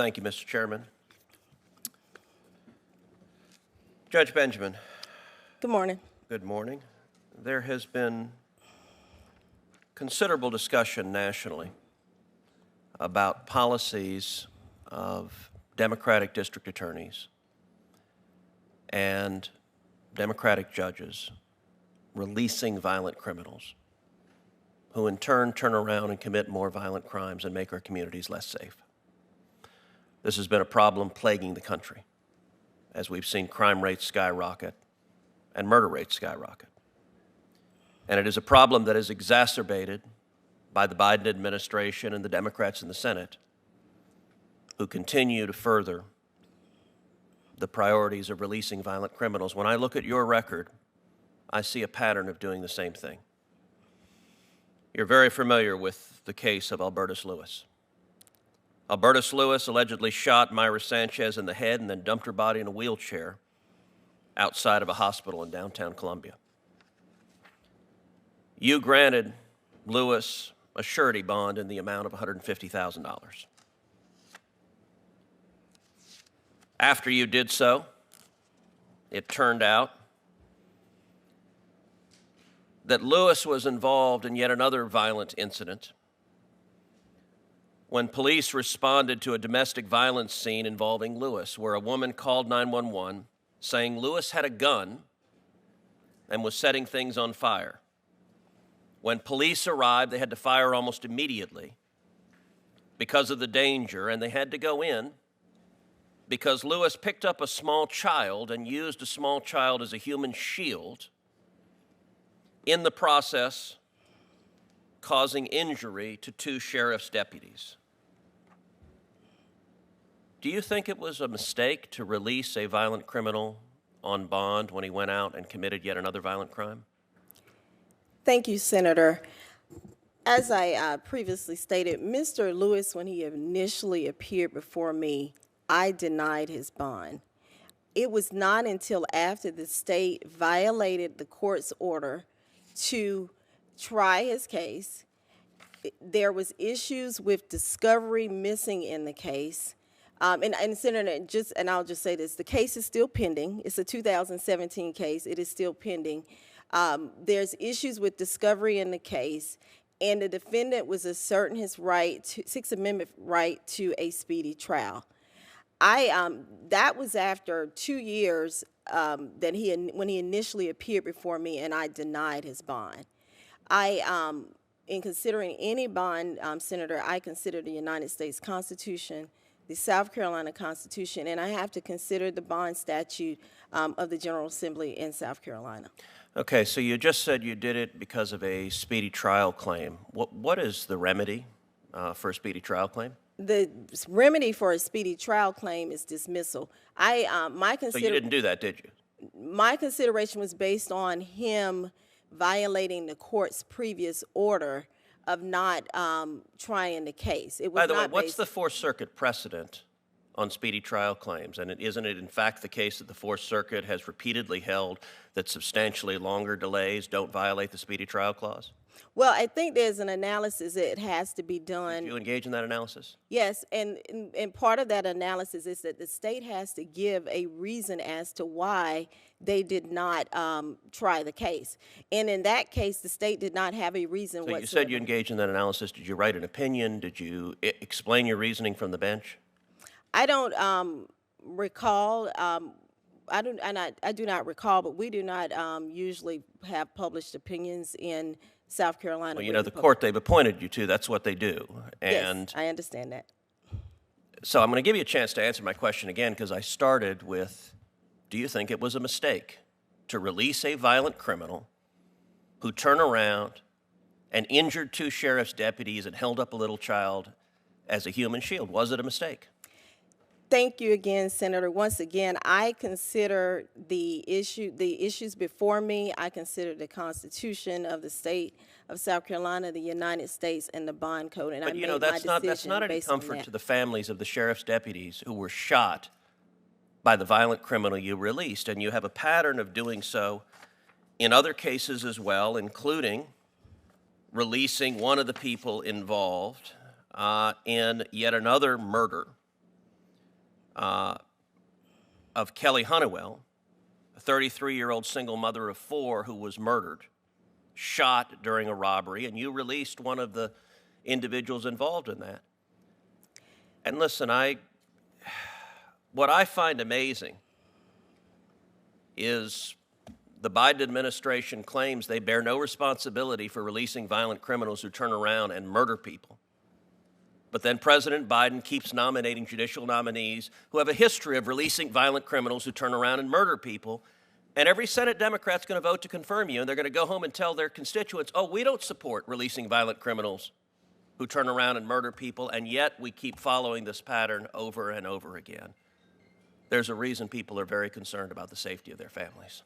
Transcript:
Thank you, Mr. Chairman. Judge Benjamin. Good morning. Good morning. There has been considerable discussion nationally about policies of Democratic district attorneys and Democratic judges releasing violent criminals who in turn turn around and commit more violent crimes and make our communities less safe. This has been a problem plaguing the country as we've seen crime rates skyrocket and murder rates skyrocket. And it is a problem that is exacerbated by the Biden administration and the Democrats in the Senate who continue to further the priorities of releasing violent criminals. When I look at your record, I see a pattern of doing the same thing. You're very familiar with the case of Albertus Lewis. Albertus Lewis allegedly shot Myra Sanchez in the head and then dumped her body in a wheelchair outside of a hospital in downtown Columbia. You granted Lewis a surety bond in the amount of $150,000. After you did so, it turned out that Lewis was involved in yet another violent incident when police responded to a domestic violence scene involving Lewis, where a woman called 911 saying Lewis had a gun and was setting things on fire. When police arrived, they had to fire almost immediately because of the danger, and they had to go in because Lewis picked up a small child and used a small child as a human shield, in the process causing injury to two sheriff's deputies. Do you think it was a mistake to release a violent criminal on bond when he went out and committed yet another violent crime? Thank you, Senator. As I previously stated, Mr. Lewis, when he initially appeared before me, I denied his bond. It was not until after the state violated the court's order to try his case. There was issues with discovery missing in the case. And Senator, I'll just say this, the case is still pending. It's a 2017 case. It is still pending. There's issues with discovery in the case, and the defendant was asserting his right, Sixth Amendment right to a speedy trial. That was after 2 years when he initially appeared before me, and I denied his bond. In considering any bond, Senator, I consider the United States Constitution, the South Carolina Constitution, and I have to consider the bond statute of the General Assembly in South Carolina. Okay, so you just said you did it because of a speedy trial claim. What is the remedy for a speedy trial claim? The remedy for a speedy trial claim is dismissal. So you didn't do that, did you? My consideration was based on him violating the court's previous order of not trying the case. It was By the way, not what's the Fourth Circuit precedent on speedy trial claims? And isn't it in fact the case that the Fourth Circuit has repeatedly held that substantially longer delays don't violate the speedy trial clause? Well, I think there's an analysis that has to be done. Did you engage in that analysis? Yes, and part of that analysis is that the state has to give a reason as to why they did not try the case. And in that case, the state did not have a reason whatsoever. So you said you engaged in that analysis. Did you write an opinion? Did you explain your reasoning from the bench? I don't recall. I do not recall, but we do not usually have published opinions in South Carolina. Well, you know, the court they've appointed you to, that's what they do. And yes, I understand that. So I'm going to give you a chance to answer my question again, because I started with, do you think it was a mistake to release a violent criminal who turned around and injured two sheriff's deputies and held up a little child as a human shield? Was it a mistake? Thank you again, Senator. Once again, I consider the issues before me. I consider the Constitution of the state of South Carolina, the United States, and the bond code. And but you know, that's not any comfort to the families of the sheriff's deputies who were shot by the violent criminal you released. And you have a pattern of doing so in other cases as well, including releasing one of the people involved in yet another murder of Kelly Honeywell, a 33-year-old single mother of 4 who was murdered, shot during a robbery, and you released one of the individuals involved in that. And listen, what I find amazing is the Biden administration claims they bear no responsibility for releasing violent criminals who turn around and murder people. But then President Biden keeps nominating judicial nominees who have a history of releasing violent criminals who turn around and murder people. And every Senate Democrat's going to vote to confirm you, and they're going to go home and tell their constituents, oh, we don't support releasing violent criminals who turn around and murder people, and yet we keep following this pattern over and over again. There's a reason people are very concerned about the safety of their families.